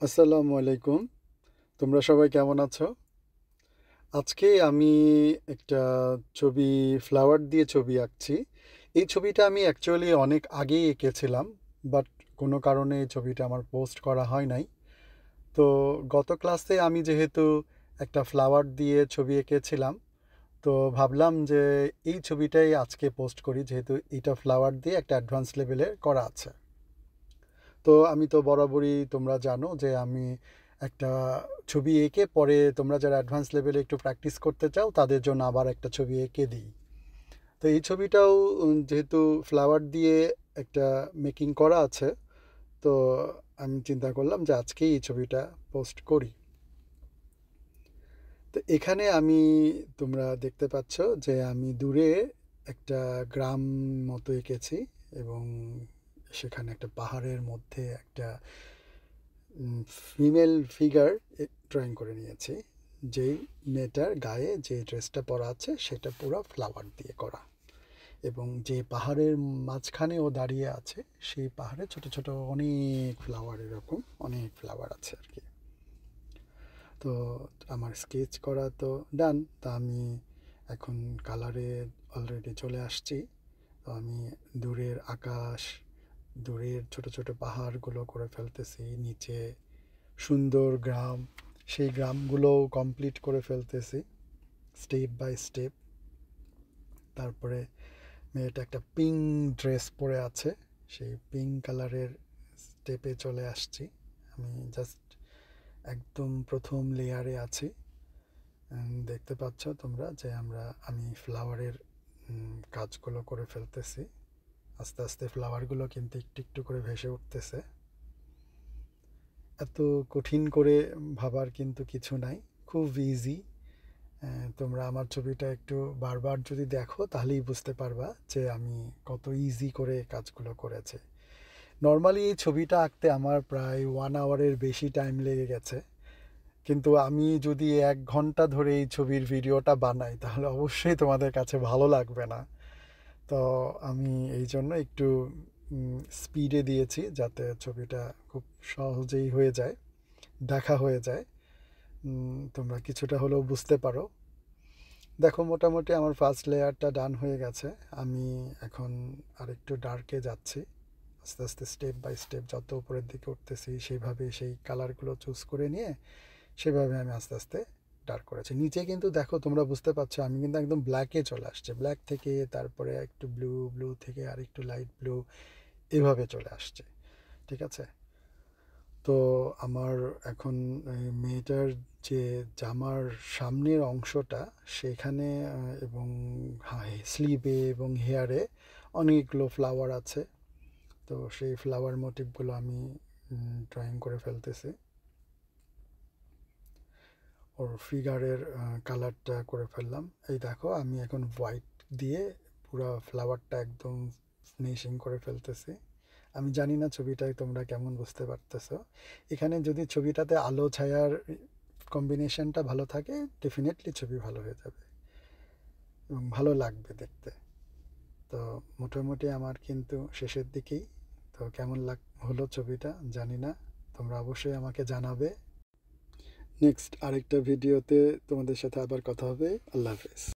আসসালামু আলাইকুম। তোমরা সবাই কেমন আছো? আজকে আমি একটা ছবি ফ্লাওয়ার দিয়ে ছবি আঁকছি। এই ছবিটা আমি অ্যাকচুয়ালি অনেক আগেই এঁকেছিলাম, বাট কোনো কারণে এই ছবিটা আমার পোস্ট করা হয় নাই। তো গত ক্লাসে আমি যেহেতু একটা ফ্লাওয়ার দিয়ে ছবি এঁকেছিলাম, তো ভাবলাম যে এই ছবিটাই আজকে পোস্ট করি, যেহেতু এটা ফ্লাওয়ার দিয়ে একটা অ্যাডভান্স লেভেলে করা আছে। তো আমি তো বরাবরই তোমরা জানো যে আমি একটা ছবি এঁকে পরে তোমরা যারা অ্যাডভান্স লেভেলে একটু প্র্যাকটিস করতে চাও তাদের জন্য আবার একটা ছবি এঁকে দিই। তো এই ছবিটাও যেহেতু ফ্লাওয়ার দিয়ে একটা মেকিং করা আছে, তো আমি চিন্তা করলাম যে আজকেই এই ছবিটা পোস্ট করি। তো এখানে আমি তোমরা দেখতে পাচ্ছ যে আমি দূরে একটা গ্রাম মতো এঁকেছি, এবং সেখানে একটা পাহাড়ের মধ্যে একটা ফিমেল ফিগার ড্রয়িং করে নিয়েছি। যেই মেয়েটার গায়ে যে ড্রেসটা পরা আছে সেটা পুরো ফ্লাওয়ার দিয়ে করা, এবং যে পাহাড়ের মাঝখানে ও দাঁড়িয়ে আছে সেই পাহাড়ে ছোট ছোট অনেক ফ্লাওয়ার, এরকম অনেক ফ্লাওয়ার আছে আর কি। তো আমার স্কেচ করা তো ডান, তা আমি এখন কালারে অলরেডি চলে আসছি। তো আমি দূরের আকাশ, দূরের ছোট ছোট পাহাড়গুলো করে ফেলতেছি, নিচে সুন্দর গ্রাম, সেই গ্রামগুলোও কমপ্লিট করে ফেলতেছি স্টেপ বাই স্টেপ। তারপরে মেয়েটা একটা পিঙ্ক ড্রেস পরে আছে, সেই পিঙ্ক কালারের স্টেপে চলে আসছি। আমি জাস্ট একদম প্রথম লেয়ারে আছি। দেখতে পাচ্ছ তোমরা যে আমি ফ্লাওয়ারের কাজগুলো করে ফেলতেছি। আস্তে আস্তে ফ্লাওয়ারগুলো কিন্তু একটু একটু করে ভেসে উঠতেছে। এত কঠিন করে ভাবার কিন্তু কিছু নাই, খুব ইজি। তোমরা আমার ছবিটা একটু বারবার যদি দেখো তাহলেই বুঝতে পারবা যে আমি কত ইজি করে কাজগুলো করেছি। নর্মালি এই ছবিটা আঁকতে আমার প্রায় 1 আওয়ারের বেশি টাইম লেগে গেছে, কিন্তু আমি যদি 1 ঘন্টা ধরে এই ছবির ভিডিওটা বানাই তাহলে অবশ্যই তোমাদের কাছে ভালো লাগবে না। তো আমি এই জন্য একটু স্পিডে দিয়েছি, যাতে ছবিটা খুব সহজেই হয়ে যায়, দেখা হয়ে যায়, তোমরা কিছুটা হলেও বুঝতে পারো। দেখো মোটামুটি আমার ফার্স্ট লেয়ারটা ডান হয়ে গেছে। আমি এখন আরেকটু ডার্কে যাচ্ছি, আস্তে আস্তে স্টেপ বাই স্টেপ যত উপরের দিকে উঠতেছি সেইভাবে সেই কালারগুলো চুজ করে নিয়ে সেভাবে আমি আস্তে আস্তে ডার্ক করেছি। নিচে কিন্তু দেখো তোমরা বুঝতে পারছো আমি কিন্তু একদম ব্ল্যাকে চলে আসছে, ব্ল্যাক থেকে তারপরে একটু ব্লু, ব্লু থেকে আর একটু লাইট ব্লু, এভাবে চলে আসছে। ঠিক আছে? তো আমার এখন এই মেয়েটার যে জামার সামনের অংশটা সেখানে এবং স্লিভে এবং হেয়ারে অনেকগুলো ফ্লাওয়ার আছে। তো সেই ফ্লাওয়ার মোটিভগুলো আমি ড্রয়িং করে ফেলতেছি। ওর ফিগারের কালারটা করে ফেললাম। এই দেখো আমি এখন হোয়াইট দিয়ে পুরো ফ্লাওয়ারটা একদম ফিনিশিং করে ফেলতেছি। আমি জানি না ছবিটায় তোমরা কেমন বুঝতে পারতেছো। এখানে যদি ছবিটাতে আলো ছায়ার কম্বিনেশনটা ভালো থাকে ডেফিনেটলি ছবি ভালো হয়ে যাবে এবং ভালো লাগবে দেখতে। তো মোটামুটি আমার কিন্তু শেষের দিকেই। তো কেমন হলো ছবিটা জানি না, তোমরা অবশ্যই আমাকে জানাবে। নেক্সট আরেকটা ভিডিওতে তোমাদের সাথে আবার কথা হবে। আল্লাহ হাফেজ।